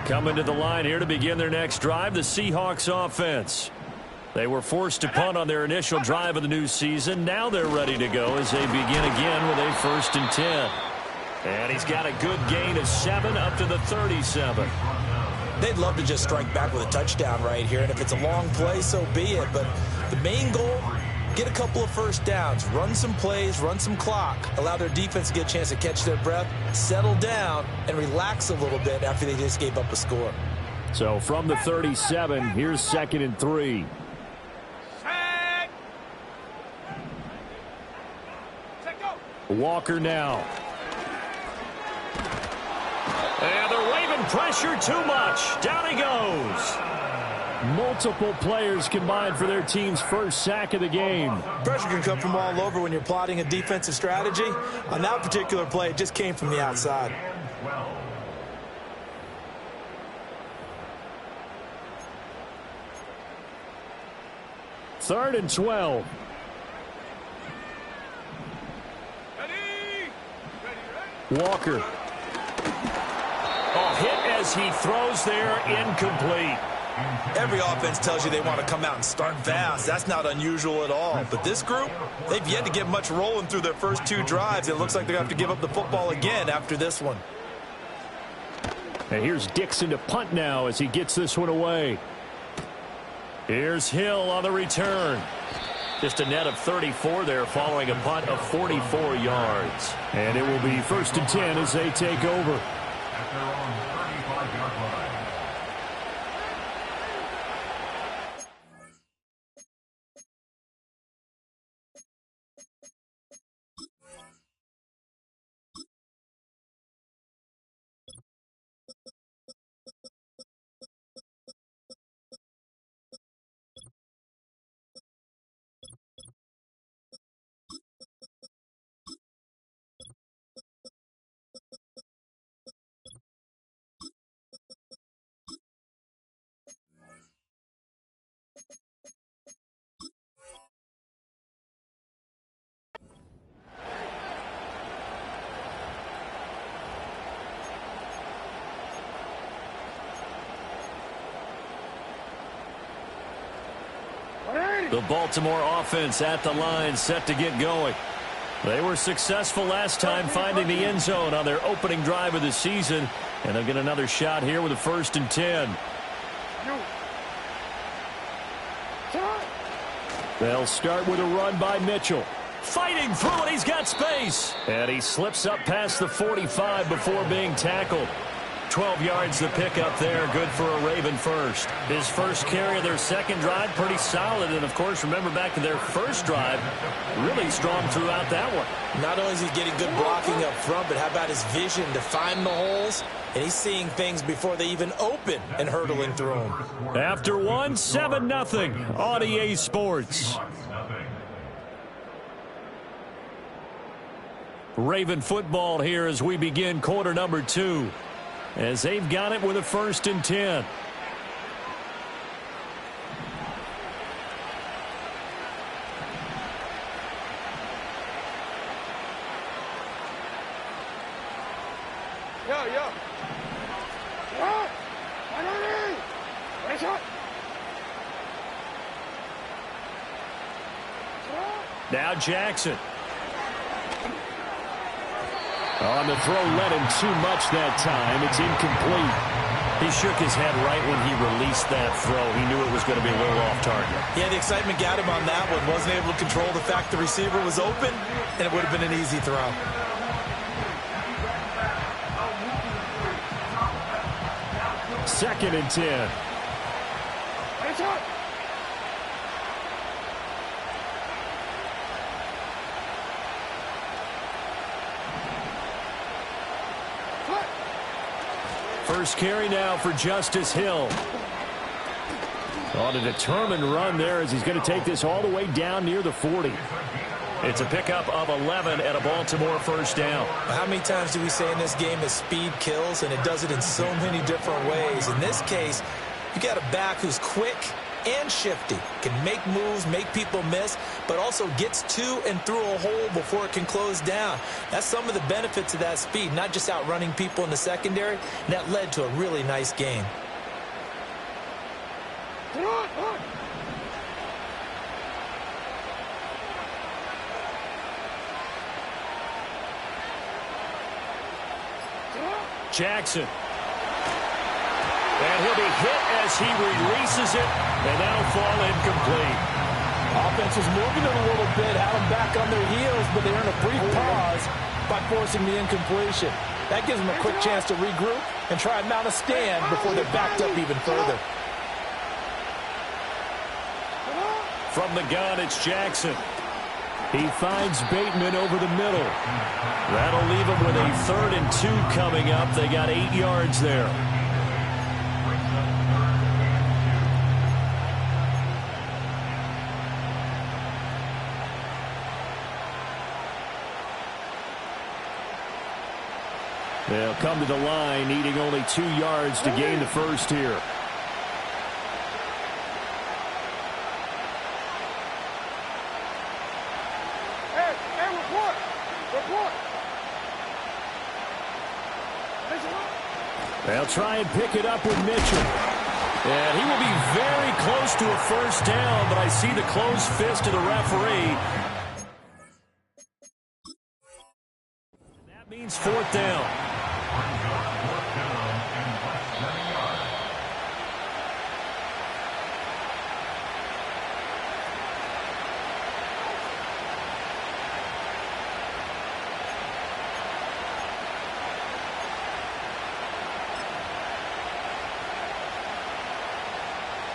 Coming to the line here to begin their next drive, the Seahawks offense. They were forced to punt on their initial drive of the new season. Now they're ready to go as they begin again with a 1st and 10. And he's got a good gain of 7 up to the 37. They'd love to just strike back with a touchdown right here, and if it's a long play, so be it. But the main goal, get a couple of first downs, run some plays, run some clock, allow their defense to get a chance to catch their breath, settle down, and relax a little bit after they just gave up a score. So from the 37, here's 2nd and 3. Walker now. And they're waving pressure too much. Down he goes. Multiple players combined for their team's first sack of the game. Pressure can come from all over when you're plotting a defensive strategy. On that particular play, it just came from the outside. Third and 12. Walker. Oh, hit as he throws there, incomplete. Every offense tells you they want to come out and start fast. That's not unusual at all. But this group, they've yet to get much rolling through their first 2 drives. It looks like they're going to have to give up the football again after this one. And here's Dixon to punt now as he gets this one away. Here's Hill on the return. Just a net of 34 there following a punt of 44 yards. And it will be 1st and 10 as they take over. The Baltimore offense at the line, set to get going. They were successful last time finding the end zone on their opening drive of the season, and they'll get another shot here with a 1st and 10. They'll start with a run by Mitchell. Fighting through it, he's got space. And he slips up past the 45 before being tackled. 12 yards the pickup there, good for a Raven first. His first carry of their second drive, pretty solid. And, of course, remember back to their first drive, really strong throughout that one. Not only is he getting good blocking up front, but how about his vision to find the holes? And he's seeing things before they even open and hurtling through them. After one, 7-0 on EA Sports. Raven football here as we begin quarter number 2. As they've got it with a 1st and 10. Now Jackson. On the throw, led him too much that time. It's incomplete. He shook his head right when he released that throw. He knew it was going to be a little off target. Yeah, the excitement got him on that one. Wasn't able to control the fact the receiver was open, and it would have been an easy throw. Second and 10. First carry now for Justice Hill. On a determined run there as he's going to take this all the way down near the 40. It's a pickup of 11 and a Baltimore first down. How many times do we say in this game that speed kills, and it does it in so many different ways? In this case, you got a back who's quick, and shifty. Can make moves, make people miss, but also gets to and through a hole before it can close down. That's some of the benefits of that speed, not just outrunning people in the secondary, and that led to a really nice game. Jackson. And he'll be hit as he releases it, and that'll fall incomplete. Offense was moving it a little bit, had them back on their heels, but they earned a brief pause by forcing the incompletion. That gives them a quick chance to regroup and try and mount a stand before they're backed up even further. From the gun, it's Jackson. He finds Bateman over the middle. That'll leave him with a 3rd and 2 coming up. They got 8 yards there. They'll come to the line, needing only 2 yards to gain the first here. They'll try and pick it up with Mitchell. And he will be very close to a first down, but I see the closed fist of the referee. That means 4th down.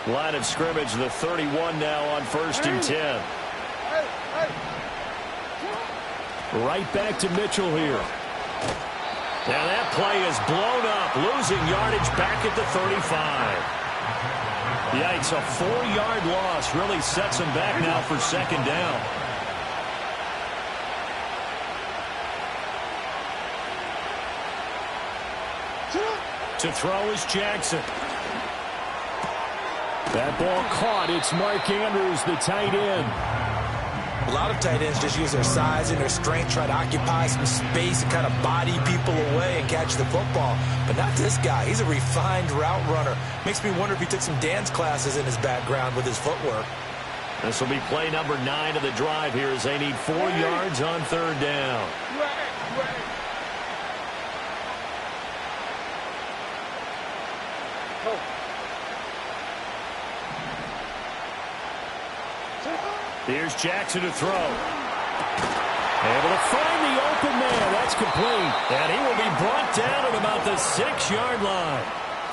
Line of scrimmage, the 31 now on 1st and 10. Right back to Mitchell here. Now that play is blown up, losing yardage back at the 35. Yikes, a 4-yard loss really sets him back now for 2nd down. To throw is Jackson. That ball caught. It's Mark Andrews, the tight end. A lot of tight ends just use their size and their strength, try to occupy some space and kind of body people away and catch the football. But not this guy. He's a refined route runner. Makes me wonder if he took some dance classes in his background with his footwork. This will be play number 9 of the drive here as they need 4 yards on 3rd down. Here's Jackson to throw. Able to find the open man. That's complete. And he will be brought down at about the 6-yard line.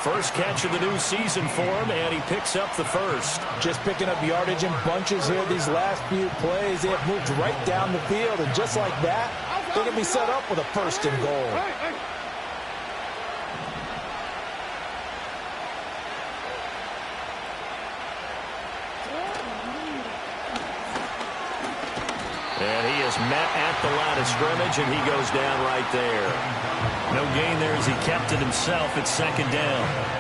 First catch of the new season for him, and he picks up the first. Just picking up yardage in bunches here these last few plays. They have moved right down the field, and just like that, they can be set up with a 1st and goal. And he is met at the line of scrimmage, and he goes down right there. No gain there as he kept it himself at 2nd down.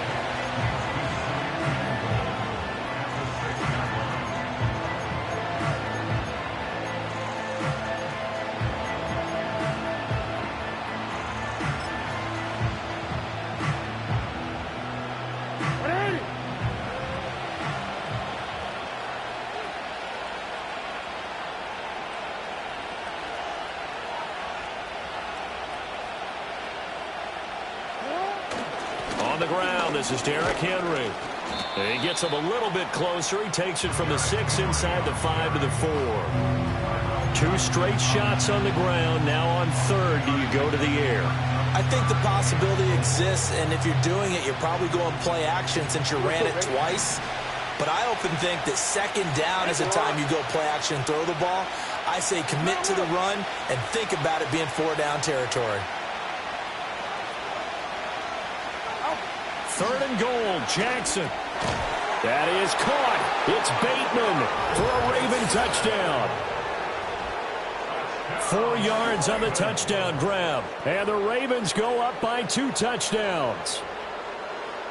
The ground, this is Derrick Henry. And he gets him a little bit closer. He takes it from the 6 inside the 5 to the 4. 2 straight shots on the ground. Now on 3rd, do you go to the air? I think the possibility exists, and if you're doing it, you're probably going play action since you ran it twice. But I often think that 2nd down is the time you go play action and throw the ball. I say commit to the run and think about it being 4-down territory. 3rd and goal, Jackson. That is caught. It's Bateman for a Raven touchdown. 4 yards on the touchdown grab. And the Ravens go up by 2 touchdowns.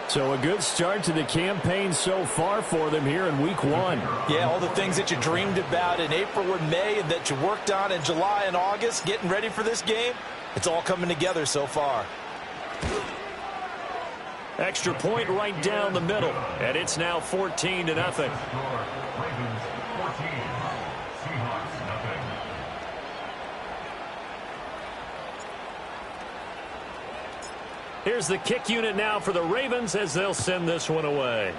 So a good start to the campaign so far for them here in week 1. Yeah, all the things that you dreamed about in April and May and that you worked on in July and August, getting ready for this game, it's all coming together so far. Extra point right down the middle, and it's now 14-0. Here's the kick unit now for the Ravens as they'll send this one away.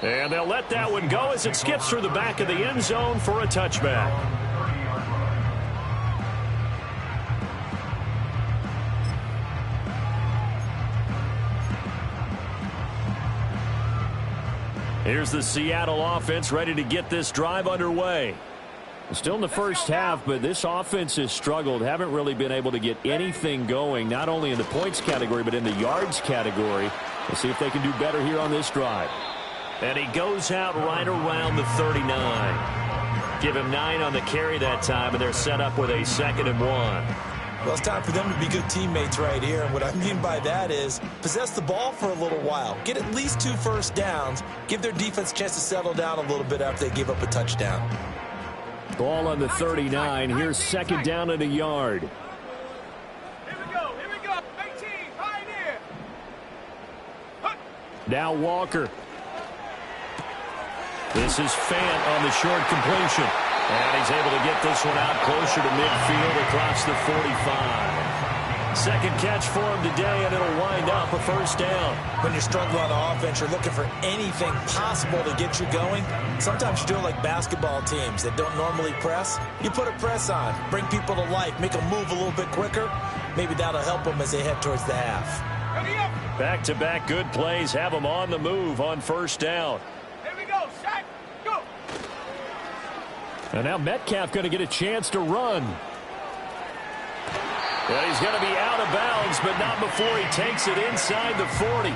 And they'll let that one go as it skips through the back of the end zone for a touchback. Here's the Seattle offense ready to get this drive underway. Still in the first half, but this offense has struggled. Haven't really been able to get anything going, not only in the points category, but in the yards category. We'll see if they can do better here on this drive. And he goes out right around the 39. Give him 9 on the carry that time, and they're set up with a 2nd and 1. Well, it's time for them to be good teammates right here. And what I mean by that is possess the ball for a little while. Get at least 2 first downs. Give their defense a chance to settle down a little bit after they give up a touchdown. Ball on the 39. Here's 2nd down and a yard. Here we go. 18, pioneer. Now Walker. This is Fant on the short completion. And he's able to get this one out closer to midfield across the 45. Second catch for him today, and it'll wind up a first down. When you're struggling on offense, you're looking for anything possible to get you going. Sometimes you're doing like basketball teams that don't normally press. You put a press on, bring people to life, make them move a little bit quicker. Maybe that'll help them as they head towards the half. Back-to-back good plays have them on the move on first down. Here we go. Shot. Go. And now Metcalf going to get a chance to run. And he's going to be out of bounds, but not before he takes it inside the 40.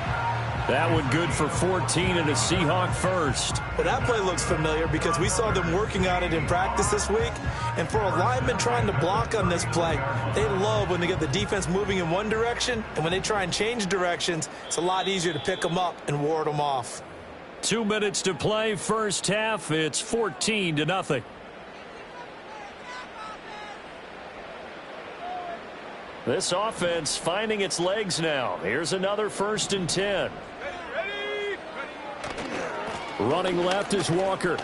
That one good for 14 and a Seahawk first. Well, that play looks familiar because we saw them working on it in practice this week. And for a lineman trying to block on this play, they love when they get the defense moving in one direction. And when they try and change directions, it's a lot easier to pick them up and ward them off. 2 minutes to play, first half. It's 14-0. This offense finding its legs now. Here's another 1st and 10. Ready. Running left is Walker.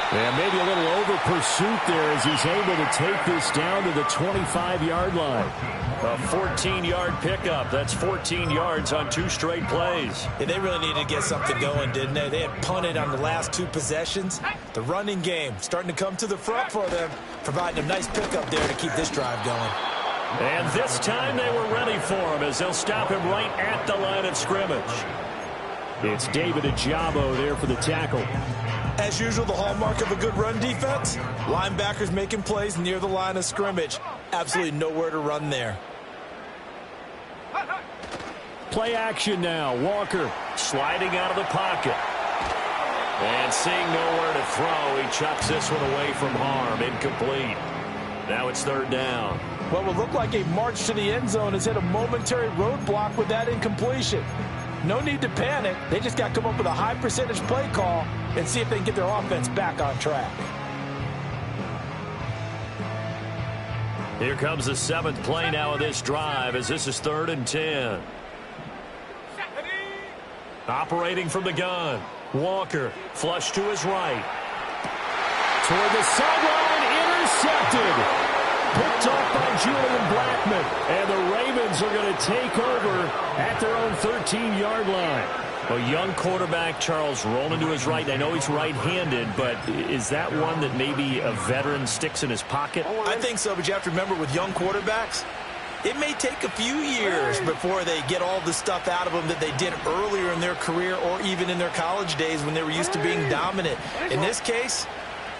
And maybe a little over pursuit there as he's able to take this down to the 25-yard line. A 14-yard pickup. That's 14 yards on 2 straight plays. Yeah, they really needed to get something going, didn't they? They had punted on the last 2 possessions. The running game starting to come to the front for them, providing a nice pickup there to keep this drive going. And this time they were ready for him as they'll stop him right at the line of scrimmage. It's David Ajabo there for the tackle. As usual, the hallmark of a good run defense, linebackers making plays near the line of scrimmage. Absolutely nowhere to run there. Play action now. Walker sliding out of the pocket. And seeing nowhere to throw, he chucks this one away from harm. Incomplete. Now it's 3rd down. What will look like a march to the end zone has hit a momentary roadblock with that incompletion. No need to panic. They just got to come up with a high percentage play call and see if they can get their offense back on track. Here comes the 7th play now of this drive as this is 3rd and 10. Operating from the gun. Walker flush to his right. Toward the sideline, intercepted. Picked off by Julian Blackman. And the Ravens are going to take over at their own 13-yard line. A young quarterback, Charles, rolling to his right. I know he's right-handed, but is that one that maybe a veteran sticks in his pocket? I think so, but you have to remember with young quarterbacks, it may take a few years before they get all the stuff out of them that they did earlier in their career or even in their college days when they were used to being dominant. In this case,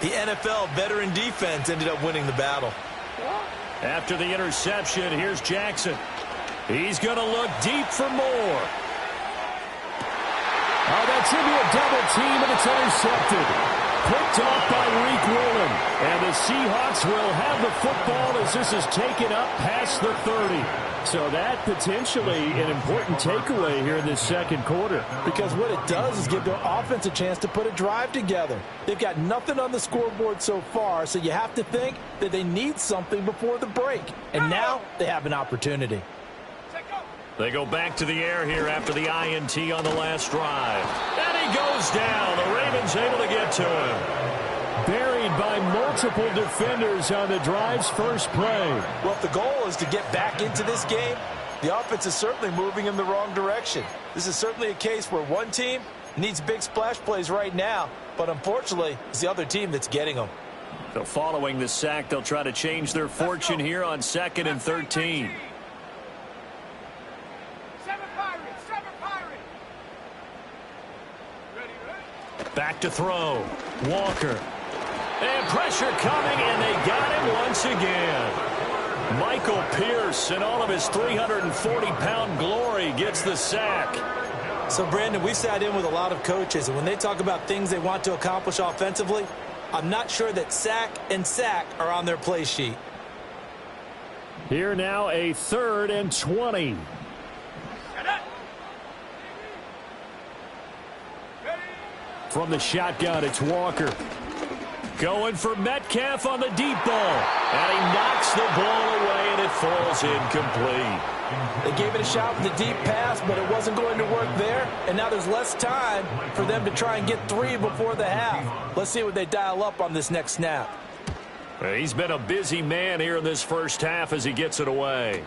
the NFL veteran defense ended up winning the battle. After the interception, here's Jackson. He's going to look deep for more. Oh, that's into a double team, and it's intercepted. Picked off by Reek Woolen. And the Seahawks will have the football as this is taken up past the 30. So that potentially an important takeaway here in this second quarter. Because what it does is give their offense a chance to put a drive together. They've got nothing on the scoreboard so far, so you have to think that they need something before the break. And now they have an opportunity. They go back to the air here after the INT on the last drive. And he goes down. The Ravens able to get to him. Buried by multiple defenders on the drive's first play. Well, if the goal is to get back into this game, the offense is certainly moving in the wrong direction. This is certainly a case where one team needs big splash plays right now, but unfortunately, it's the other team that's getting them. So following the sack, they'll try to change their fortune here on 2nd and 13. Back to throw. Walker. And pressure coming, and they got him once again. Michael Pierce, in all of his 340-pound glory, gets the sack. So, Brandon, we've sat in with a lot of coaches, and when they talk about things they want to accomplish offensively, I'm not sure that sack and sack are on their play sheet. Here now a 3rd and 20. From the shotgun, it's Walker. Going for Metcalf on the deep ball. And he knocks the ball away, and it falls incomplete. They gave it a shot with the deep pass, but it wasn't going to work there. And now there's less time for them to try and get 3 before the half. Let's see what they dial up on this next snap. He's been a busy man here in this first half as he gets it away.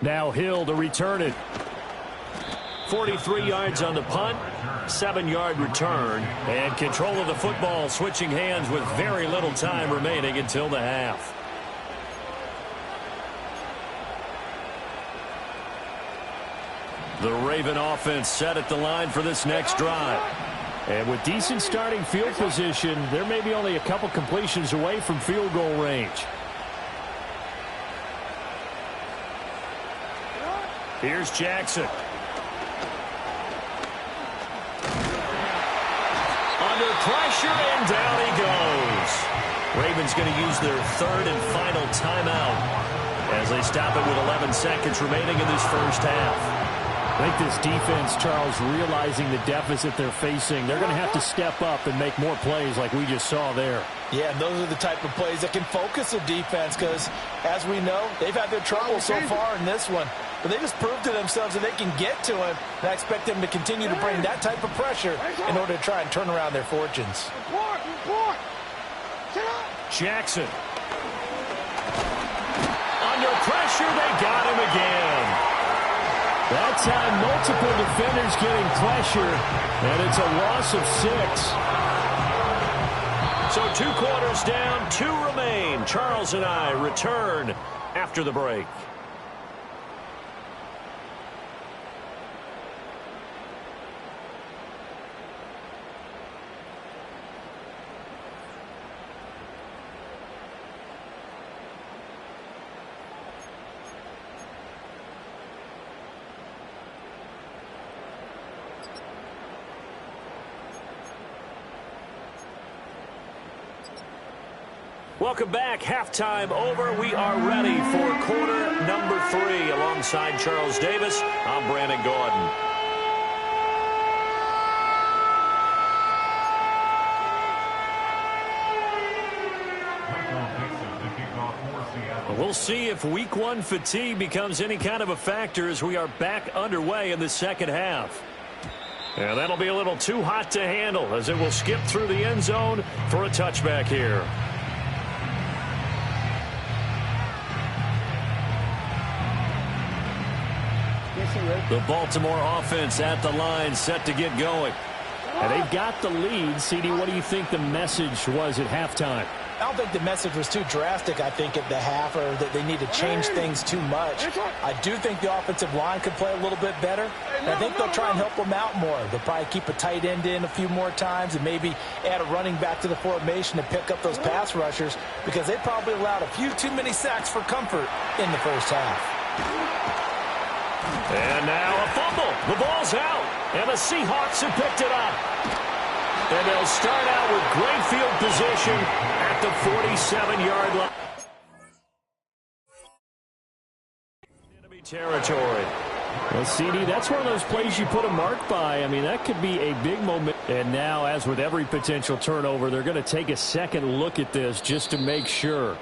Now Hill to return it. 43 yards on the punt, 7-yard return, and control of the football switching hands with very little time remaining until the half. The Raven offense set at the line for this next drive. And with decent starting field position, there may be only a couple completions away from field goal range. Here's Jackson. Under pressure, and down he goes. Ravens going to use their 3rd and final timeout as they stop it with 11 seconds remaining in this first half. I think this defense, Charles, realizing the deficit they're facing, they're going to have to step up and make more plays like we just saw there. Yeah, and those are the type of plays that can focus a defense because, as we know, they've had their trouble so far in this one. But they just proved to themselves that they can get to him, and I expect them to continue to bring that type of pressure in order to try and turn around their fortunes. Jackson. Under pressure, they got him again. That time, multiple defenders getting pressure, and it's a loss of 6. So 2 quarters down, 2 remain. Charles and I return after the break. Welcome back. Halftime over. We are ready for quarter number 3. Alongside Charles Davis, I'm Brandon Gordon. We'll see if week 1 fatigue becomes any kind of a factor as we are back underway in the second half. And that'll be a little too hot to handle as it will skip through the end zone for a touchback here. The Baltimore offense at the line, set to get going. And they've got the lead. CD, what do you think the message was at halftime? I don't think the message was too drastic, I think, at the half, or that they need to change things too much. I do think the offensive line could play a little bit better, and I think they'll try and help them out more. They'll probably keep a tight end in a few more times and maybe add a running back to the formation to pick up those pass rushers because they probably allowed a few too many sacks for comfort in the first half. And now a fumble. The ball's out, and the Seahawks have picked it up. And they'll start out with great field position at the 47-yard line. Enemy territory. Well, CD, that's one of those plays you put a mark by. I mean, that could be a big moment. And now, as with every potential turnover, they're going to take a second look at this just to make sure.